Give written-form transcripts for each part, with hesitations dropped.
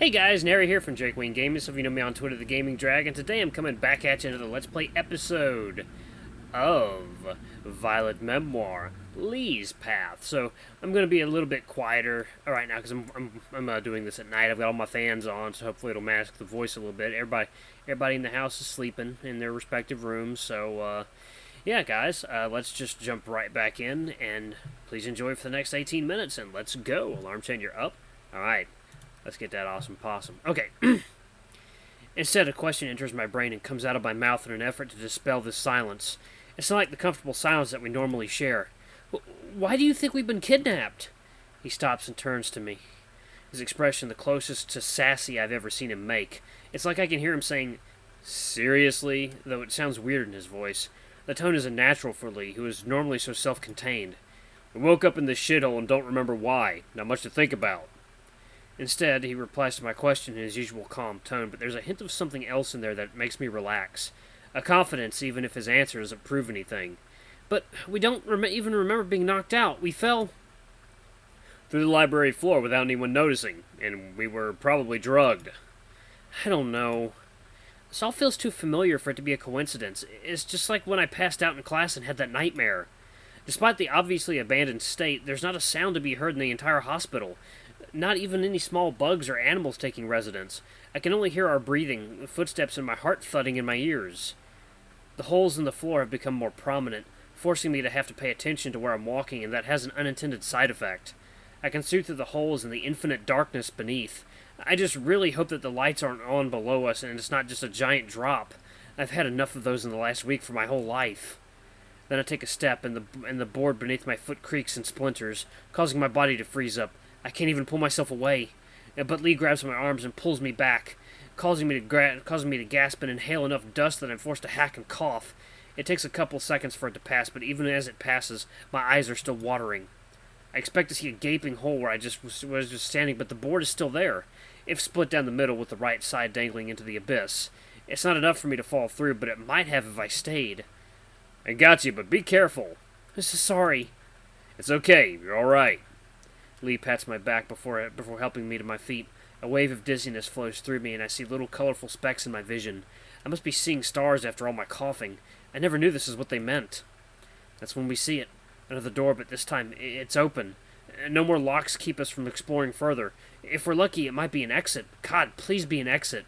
Hey guys, Nary here from Drake Wayne Gaming. Some of you know me on Twitter, the Gaming Dragon. Today I'm coming back at you into the Let's Play episode of Violet Memoir, Leigh's Path. So I'm going to be a little bit quieter right now because I'm doing this at night. I've got all my fans on, so hopefully it'll mask the voice a little bit. Everybody in the house is sleeping in their respective rooms. So yeah, guys, let's just jump right back in and please enjoy for the next 18 minutes and let's go. Alarm chain, you're up. All right. Let's get that awesome possum. Okay. Instead, a question enters my brain and comes out of my mouth in an effort to dispel this silence. It's not like the comfortable silence that we normally share. Why do you think we've been kidnapped? He stops and turns to me. His expression the closest to sassy I've ever seen him make. It's like I can hear him saying, seriously, though it sounds weird in his voice. The tone is unnatural for Leigh, who is normally so self-contained. We woke up in this shithole and don't remember why. Not much to think about. Instead, he replies to my question in his usual calm tone, but there's a hint of something else in there that makes me relax. A confidence, even if his answer doesn't prove anything. But we don't even remember being knocked out. We fell through the library floor without anyone noticing, and we were probably drugged. I don't know. This all feels too familiar for it to be a coincidence. It's just like when I passed out in class and had that nightmare. Despite the obviously abandoned state, there's not a sound to be heard in the entire hospital. Not even any small bugs or animals taking residence. I can only hear our breathing, footsteps, and my heart thudding in my ears. The holes in the floor have become more prominent, forcing me to have to pay attention to where I'm walking, and that has an unintended side effect. I can see through the holes and the infinite darkness beneath. I just really hope that the lights aren't on below us and it's not just a giant drop. I've had enough of those in the last week for my whole life. Then I take a step, and the board beneath my foot creaks and splinters, causing my body to freeze up. I can't even pull myself away. But Leigh grabs my arms and pulls me back, causing me to gasp and inhale enough dust that I'm forced to hack and cough. It takes a couple seconds for it to pass, but even as it passes, my eyes are still watering. I expect to see a gaping hole where I was just standing, but the board is still there, if split down the middle with the right side dangling into the abyss. It's not enough for me to fall through, but it might have if I stayed. I got you, but be careful. Sorry. It's okay. You're all right. Leigh pats my back before helping me to my feet. A wave of dizziness flows through me, and I see little colorful specks in my vision. I must be seeing stars after all my coughing. I never knew this is what they meant. That's when we see it. Another door, but this time it's open. No more locks keep us from exploring further. If we're lucky, it might be an exit. God, please be an exit.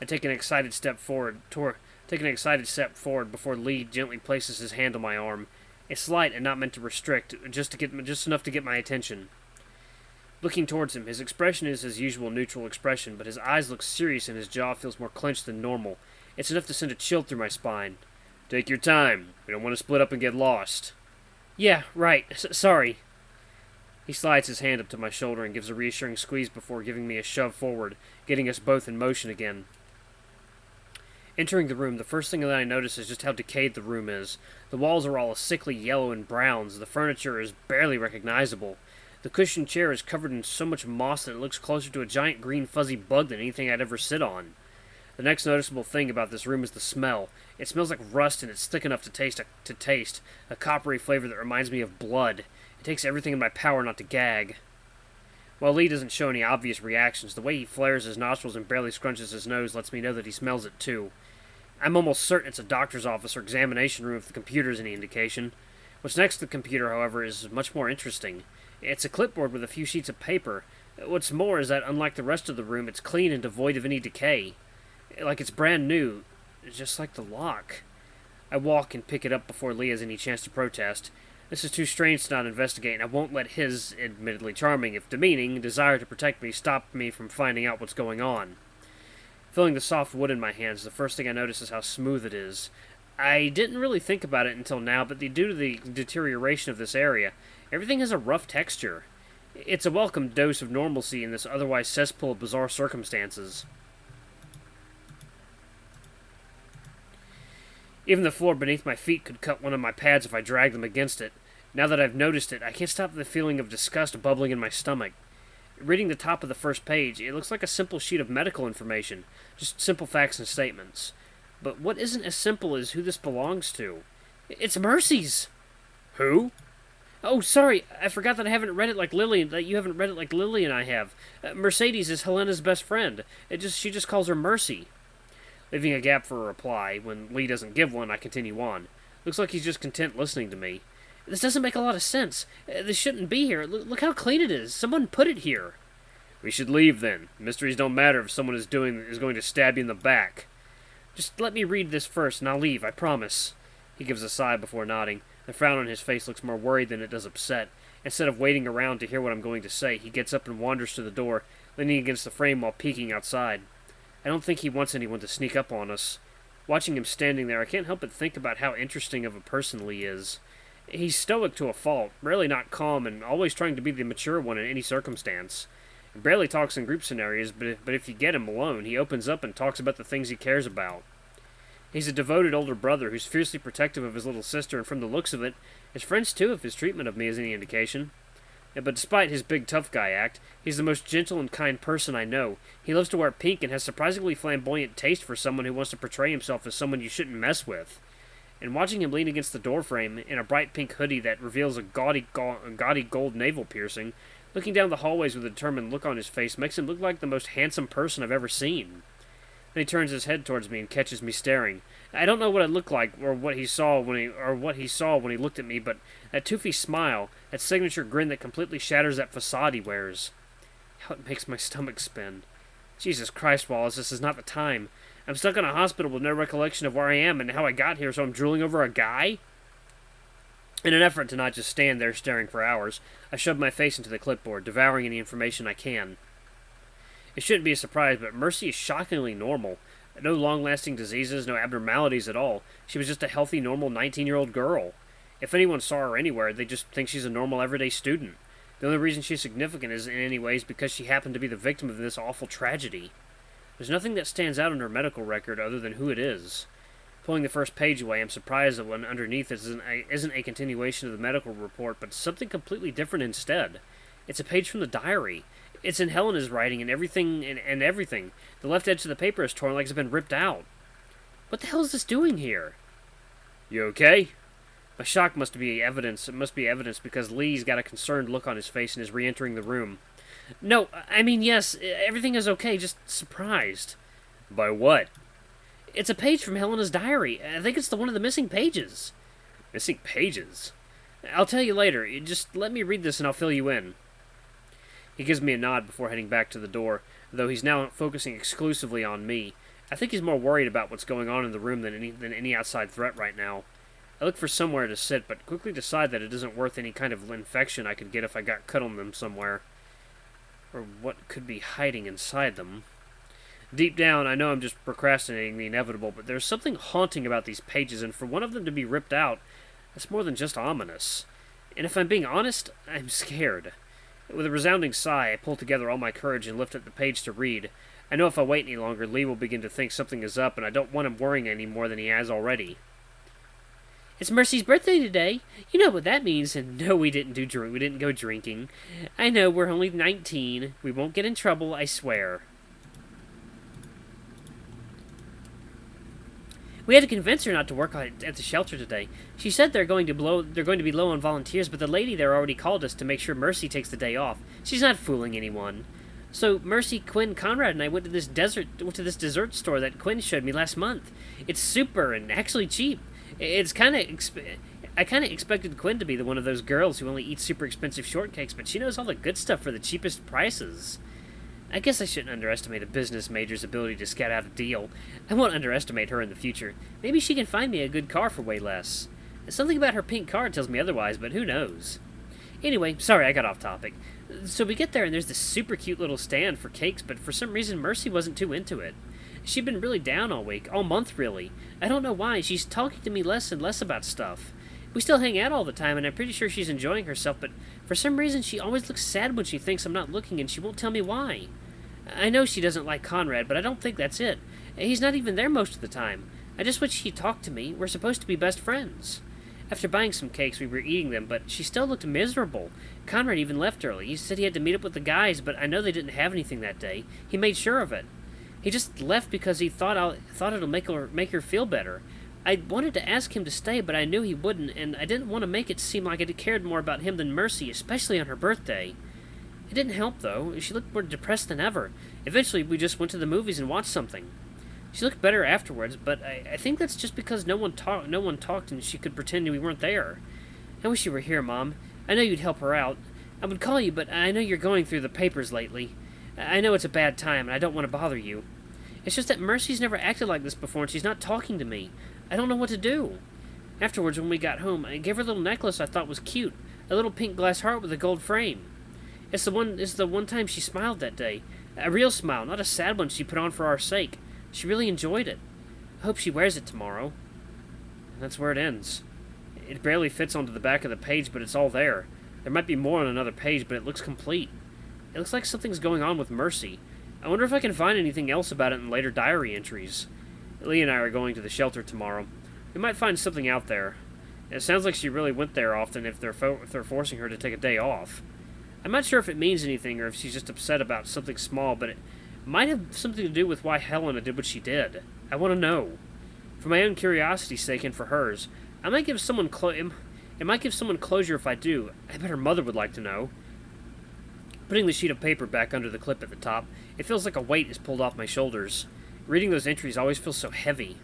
I take an excited step forward before Leigh gently places his hand on my arm. It's light and not meant to restrict, just enough to get my attention. Looking towards him, his expression is his usual neutral expression, but his eyes look serious and his jaw feels more clenched than normal. It's enough to send a chill through my spine. Take your time. We don't want to split up and get lost. Yeah, right. Sorry. He slides his hand up to my shoulder and gives a reassuring squeeze before giving me a shove forward, getting us both in motion again. Entering the room, the first thing that I notice is just how decayed the room is. The walls are all a sickly yellow and browns. The furniture is barely recognizable. The cushioned chair is covered in so much moss that it looks closer to a giant green fuzzy bug than anything I'd ever sit on. The next noticeable thing about this room is the smell. It smells like rust and it's thick enough to taste, a coppery flavor that reminds me of blood. It takes everything in my power not to gag. While Leigh doesn't show any obvious reactions, the way he flares his nostrils and barely scrunches his nose lets me know that he smells it too. I'm almost certain it's a doctor's office or examination room if the computer is any indication. What's next to the computer, however, is much more interesting. It's a clipboard with a few sheets of paper. What's more is that, unlike the rest of the room, it's clean and devoid of any decay. Like it's brand new, just like the lock. I walk and pick it up before Leigh has any chance to protest. This is too strange to not investigate, and I won't let his, admittedly charming, if demeaning, desire to protect me stop me from finding out what's going on. Feeling the soft wood in my hands, the first thing I notice is how smooth it is. I didn't really think about it until now, but due to the deterioration of this area, everything has a rough texture. It's a welcome dose of normalcy in this otherwise cesspool of bizarre circumstances. Even the floor beneath my feet could cut one of my pads if I dragged them against it. Now that I've noticed it, I can't stop the feeling of disgust bubbling in my stomach. Reading the top of the first page, it looks like a simple sheet of medical information, just simple facts and statements. But what isn't as simple as who this belongs to? It's Mercy's! Who? Oh, sorry, I forgot that I haven't read it like Lily, that you haven't read it like Lily and I have. Mercedes is Helena's best friend. She just calls her Mercy. Leaving a gap for a reply. When Leigh doesn't give one, I continue on. Looks like he's just content listening to me. This doesn't make a lot of sense. This shouldn't be here. Look how clean it is. Someone put it here. We should leave then. Mysteries don't matter if someone is going to stab you in the back. Just let me read this first, and I'll leave, I promise. He gives a sigh before nodding. The frown on his face looks more worried than it does upset. Instead of waiting around to hear what I'm going to say, he gets up and wanders to the door, leaning against the frame while peeking outside. I don't think he wants anyone to sneak up on us. Watching him standing there, I can't help but think about how interesting of a person Leigh is. He's stoic to a fault, rarely not calm, and always trying to be the mature one in any circumstance. He barely talks in group scenarios, but if you get him alone, he opens up and talks about the things he cares about. He's a devoted older brother who's fiercely protective of his little sister, and from the looks of it, his friends too, if his treatment of me is any indication. But despite his big tough guy act, he's the most gentle and kind person I know. He loves to wear pink and has surprisingly flamboyant taste for someone who wants to portray himself as someone you shouldn't mess with. And watching him lean against the doorframe in a bright pink hoodie that reveals a gaudy gold navel piercing, looking down the hallways with a determined look on his face makes him look like the most handsome person I've ever seen. Then he turns his head towards me and catches me staring. I don't know what I look like or what he saw when he looked at me, but that toothy smile, that signature grin that completely shatters that facade he wears. How it makes my stomach spin. Jesus Christ, Wallace, this is not the time. I'm stuck in a hospital with no recollection of where I am and how I got here, so I'm drooling over a guy? In an effort to not just stand there staring for hours, I shove my face into the clipboard, devouring any information I can. It shouldn't be a surprise, but Mercy is shockingly normal. No long-lasting diseases, no abnormalities at all. She was just a healthy, normal 19-year-old girl. If anyone saw her anywhere, they just think she's a normal, everyday student. The only reason she's significant is in any way because she happened to be the victim of this awful tragedy. There's nothing that stands out on her medical record other than who it is. Pulling the first page away, I'm surprised that one underneath isn't a continuation of the medical report, but something completely different instead. It's a page from the diary. It's in Helena's writing and everything. The left edge of the paper is torn like it's been ripped out. What the hell is this doing here? You okay? My shock must be evidence. It must be evidence because Leigh's got a concerned look on his face and is re-entering the room. No, I mean, yes, everything is okay, just surprised. By what? It's a page from Helena's diary. I think it's one of the missing pages. Missing pages? I'll tell you later. Just let me read this and I'll fill you in. He gives me a nod before heading back to the door, though he's now focusing exclusively on me. I think he's more worried about what's going on in the room than any outside threat right now. I look for somewhere to sit, but quickly decide that it isn't worth any kind of infection I could get if I got cut on them somewhere. Or what could be hiding inside them. Deep down, I know I'm just procrastinating the inevitable, but there's something haunting about these pages, and for one of them to be ripped out, that's more than just ominous. And if I'm being honest, I'm scared. With a resounding sigh, I pull together all my courage and lift up the page to read. I know if I wait any longer, Leigh will begin to think something is up, and I don't want him worrying any more than he has already. It's Mercy's birthday today. You know what that means. And no, we didn't go drinking. I know, we're only 19. We won't get in trouble, I swear. We had to convince her not to work at the shelter today. She said they're going to be low on volunteers, but the lady there already called us to make sure Mercy takes the day off. She's not fooling anyone. So Mercy, Quinn, Conrad, and I went to this dessert store that Quinn showed me last month. It's super and actually cheap. I kind of expected Quinn to be one of those girls who only eats super expensive shortcakes, but she knows all the good stuff for the cheapest prices. I guess I shouldn't underestimate a business major's ability to scout out a deal. I won't underestimate her in the future. Maybe she can find me a good car for way less. Something about her pink car tells me otherwise, but who knows? Anyway, sorry I got off topic. So we get there and there's this super cute little stand for cakes, but for some reason Mercy wasn't too into it. She'd been really down all week, all month really. I don't know why, she's talking to me less and less about stuff. We still hang out all the time, and I'm pretty sure she's enjoying herself, but for some reason she always looks sad when she thinks I'm not looking, and she won't tell me why. I know she doesn't like Conrad, but I don't think that's it. He's not even there most of the time. I just wish he'd talk to me. We're supposed to be best friends. After buying some cakes, we were eating them, but she still looked miserable. Conrad even left early. He said he had to meet up with the guys, but I know they didn't have anything that day. He made sure of it. He just left because he thought it'll make her feel better. I wanted to ask him to stay, but I knew he wouldn't, and I didn't want to make it seem like I cared more about him than Mercy, especially on her birthday. It didn't help, though. She looked more depressed than ever. Eventually, we just went to the movies and watched something. She looked better afterwards, but I think that's just because no one talked and she could pretend we weren't there. I wish you were here, Mom. I know you'd help her out. I would call you, but I know you're going through the papers lately. I know it's a bad time, and I don't want to bother you. It's just that Mercy's never acted like this before, and she's not talking to me. I don't know what to do. Afterwards, when we got home, I gave her a little necklace I thought was cute. A little pink glass heart with a gold frame. It's the one time she smiled that day. A real smile, not a sad one she put on for our sake. She really enjoyed it. I hope she wears it tomorrow. And that's where it ends. It barely fits onto the back of the page, but it's all there. There might be more on another page, but it looks complete. It looks like something's going on with Mercy. I wonder if I can find anything else about it in later diary entries. Leigh and I are going to the shelter tomorrow. We might find something out there. It sounds like she really went there often if they're forcing her to take a day off. I'm not sure if it means anything or if she's just upset about something small, but it might have something to do with why Helena did what she did. I want to know. For my own curiosity's sake and for hers, it might give someone closure if I do. I bet her mother would like to know. Putting the sheet of paper back under the clip at the top, it feels like a weight is pulled off my shoulders. Reading those entries always feels so heavy.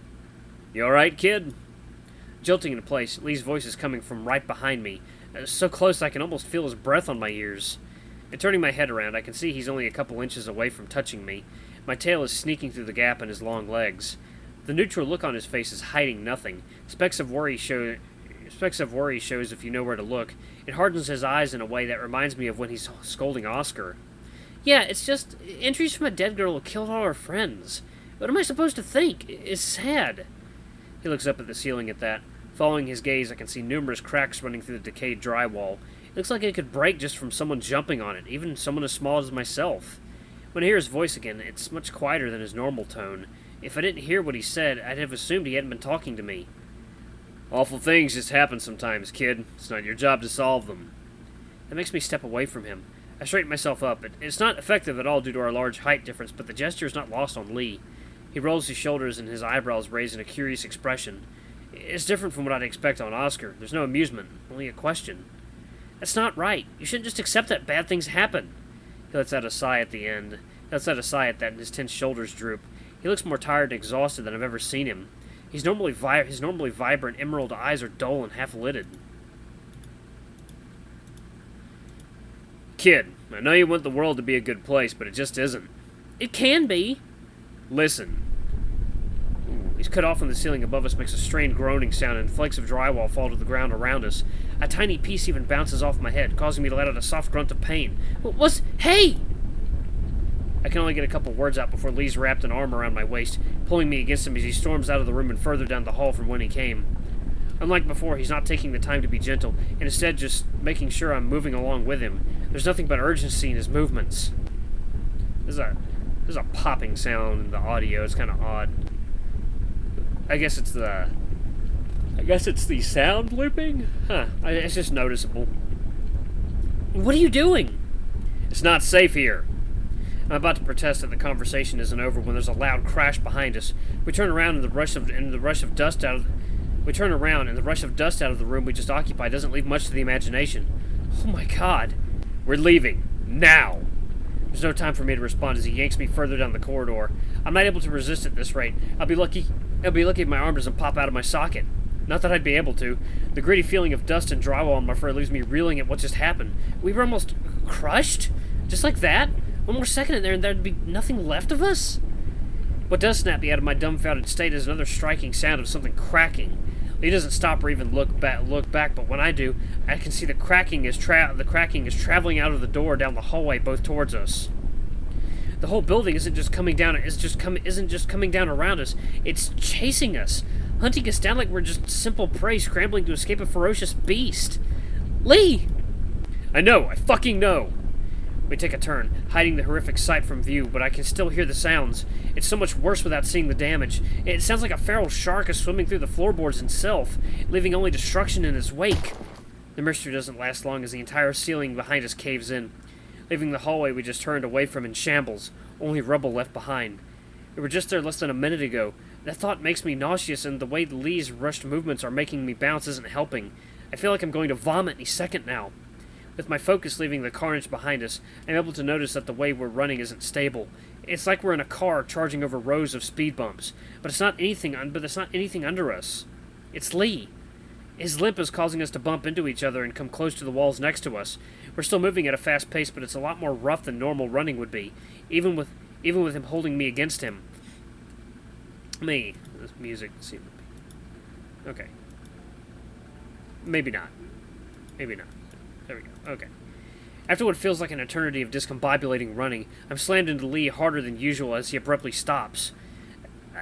You alright, kid? Jolting into place, Leigh's voice is coming from right behind me, so close I can almost feel his breath on my ears. And turning my head around, I can see he's only a couple inches away from touching me. My tail is sneaking through the gap in his long legs. The neutral look on his face is hiding nothing. Specks of worry shows if you know where to look. It hardens his eyes in a way that reminds me of when he's scolding Oscar. Yeah, it's just entries from a dead girl who killed all her friends. What am I supposed to think? It's sad. He looks up at the ceiling at that. Following his gaze, I can see numerous cracks running through the decayed drywall. It looks like it could break just from someone jumping on it, even someone as small as myself. When I hear his voice again, it's much quieter than his normal tone. If I didn't hear what he said, I'd have assumed he hadn't been talking to me. Awful things just happen sometimes, kid. It's not your job to solve them. That makes me step away from him. I straighten myself up. It's not effective at all due to our large height difference, but the gesture is not lost on Leigh. He rolls his shoulders and his eyebrows raise in a curious expression. It's different from what I'd expect on Oscar. There's no amusement, only a question. That's not right. You shouldn't just accept that bad things happen. He lets out a sigh at the end. He lets out a sigh at that and his tense shoulders droop. He looks more tired and exhausted than I've ever seen him. His normally vibrant emerald eyes are dull and half-lidded. Kid, I know you want the world to be a good place, but it just isn't. It can be. Listen. He's cut off from the ceiling above us, makes a strained groaning sound, and flakes of drywall fall to the ground around us. A tiny piece even bounces off my head, causing me to let out a soft grunt of pain. Hey! I can only get a couple words out before Leigh's wrapped an arm around my waist, pulling me against him as he storms out of the room and further down the hall from when he came. Unlike before, he's not taking the time to be gentle, and instead just making sure I'm moving along with him. There's nothing but urgency in his movements. There's a popping sound in the audio. It's kind of odd. I guess it's the sound looping? Huh. It's just noticeable. What are you doing? It's not safe here. I'm about to protest that the conversation isn't over when there's a loud crash behind us. We turn around and the rush of dust out of the room we just occupied doesn't leave much to the imagination. Oh my god. We're leaving. Now. There's no time for me to respond as he yanks me further down the corridor. I'm not able to resist at this rate. I'll be lucky if my arm doesn't pop out of my socket. Not that I'd be able to. The gritty feeling of dust and drywall on my fur leaves me reeling at what just happened. We were almost crushed? Just like that? One more second in there and there'd be nothing left of us? What does snap me out of my dumbfounded state is another striking sound of something cracking. Leigh doesn't stop or even look back, but when I do, I can see the cracking is traveling out of the door down the hallway, both towards us. The whole building isn't just coming down around us. It's chasing us, hunting us down like we're just simple prey scrambling to escape a ferocious beast. Leigh! I know, I fucking know. We take a turn, hiding the horrific sight from view, but I can still hear the sounds. It's so much worse without seeing the damage. It sounds like a feral shark is swimming through the floorboards himself, leaving only destruction in its wake. The mystery doesn't last long as the entire ceiling behind us caves in, leaving the hallway we just turned away from in shambles, only rubble left behind. We were just there less than a minute ago. That thought makes me nauseous, and the way Lee's rushed movements are making me bounce isn't helping. I feel like I'm going to vomit any second now. With my focus leaving the carnage behind us, I'm able to notice that the way we're running isn't stable. It's like we're in a car charging over rows of speed bumps, but it's not anything under us. It's Leigh. His limp is causing us to bump into each other and come close to the walls next to us. We're still moving at a fast pace, but it's a lot more rough than normal running would be, even with him holding me against him. This music seemed to be... Okay. Maybe not. Maybe not. There we go. Okay. After what feels like an eternity of discombobulating running, I'm slammed into Leigh harder than usual as he abruptly stops.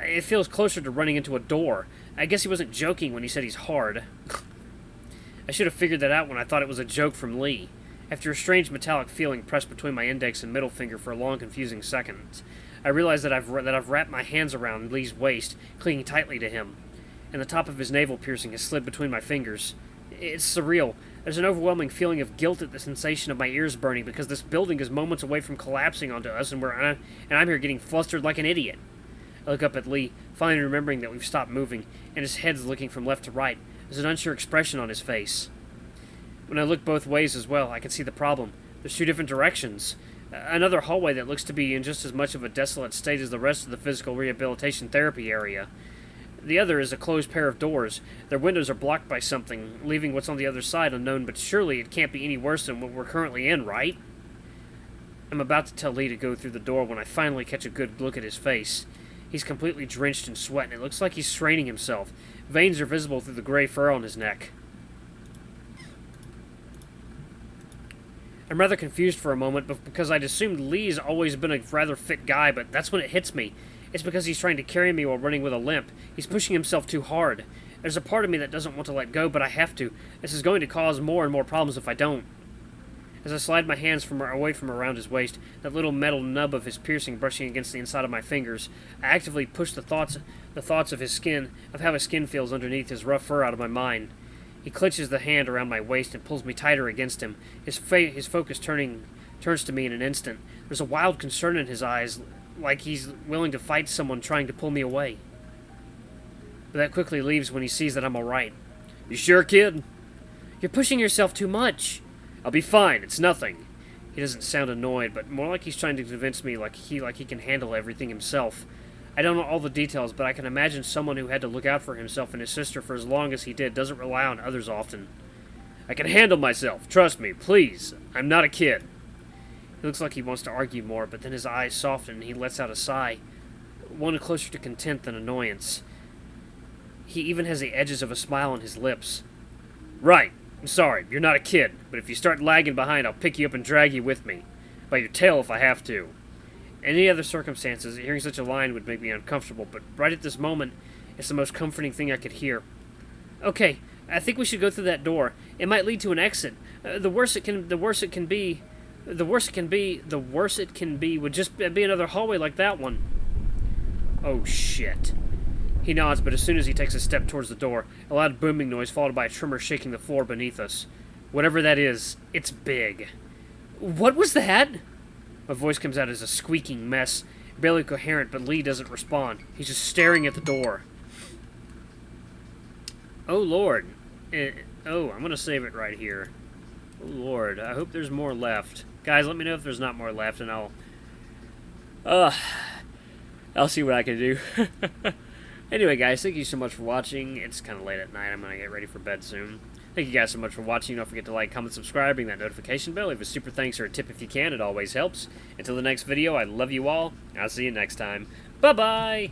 It feels closer to running into a door. I guess he wasn't joking when he said he's hard. I should have figured that out when I thought it was a joke from Leigh. After a strange metallic feeling pressed between my index and middle finger for a long, confusing second, I realize that I've wrapped my hands around Lee's waist, clinging tightly to him, and the top of his navel piercing has slid between my fingers. It's surreal. There's an overwhelming feeling of guilt at the sensation of my ears burning because this building is moments away from collapsing onto us, and I'm here getting flustered like an idiot. I look up at Leigh, finally remembering that we've stopped moving, and his head's looking from left to right. There's an unsure expression on his face. When I look both ways as well, I can see the problem. There's two different directions. Another hallway that looks to be in just as much of a desolate state as the rest of the physical rehabilitation therapy area. The other is a closed pair of doors. Their windows are blocked by something, leaving what's on the other side unknown, but surely it can't be any worse than what we're currently in, right? I'm about to tell Leigh to go through the door when I finally catch a good look at his face. He's completely drenched in sweat, and it looks like he's straining himself. Veins are visible through the gray fur on his neck. I'm rather confused for a moment, because I'd assumed Lee's always been a rather fit guy, but that's when it hits me. It's because he's trying to carry me while running with a limp. He's pushing himself too hard. There's a part of me that doesn't want to let go, but I have to. This is going to cause more and more problems if I don't. As I slide my hands away from around his waist, that little metal nub of his piercing brushing against the inside of my fingers, I actively push the thoughts of his skin, of how his skin feels underneath his rough fur out of my mind. He clenches the hand around my waist and pulls me tighter against him. His focus turns to me in an instant. There's a wild concern in his eyes, like he's willing to fight someone trying to pull me away. But that quickly leaves when he sees that I'm alright. You sure, kid? You're pushing yourself too much. I'll be fine. It's nothing. He doesn't sound annoyed, but more like he's trying to convince me like he can handle everything himself. I don't know all the details, but I can imagine someone who had to look out for himself and his sister for as long as he did doesn't rely on others often. I can handle myself. Trust me, please. I'm not a kid. He looks like he wants to argue more, but then his eyes soften and he lets out a sigh, one closer to content than annoyance. He even has the edges of a smile on his lips. Right. I'm sorry. You're not a kid, but if you start lagging behind, I'll pick you up and drag you with me. By your tail if I have to. In any other circumstances, hearing such a line would make me uncomfortable, but right at this moment, it's the most comforting thing I could hear. Okay, I think we should go through that door. It might lead to an exit. The worst it can be would just be another hallway like that one. Oh, shit. He nods, but as soon as he takes a step towards the door, a loud booming noise followed by a tremor shaking the floor beneath us. Whatever that is, it's big. What was that? My voice comes out as a squeaking mess, barely coherent, but Leigh doesn't respond. He's just staring at the door. Oh, Lord. I'm going to save it right here. Oh, Lord. I hope there's more left. Guys, let me know if there's not more left, and I'll see what I can do. Anyway, guys, thank you so much for watching. It's kind of late at night. I'm going to get ready for bed soon. Thank you guys so much for watching. Don't forget to like, comment, subscribe, ring that notification bell. Leave a super thanks or a tip if you can. It always helps. Until the next video, I love you all. I'll see you next time. Bye-bye!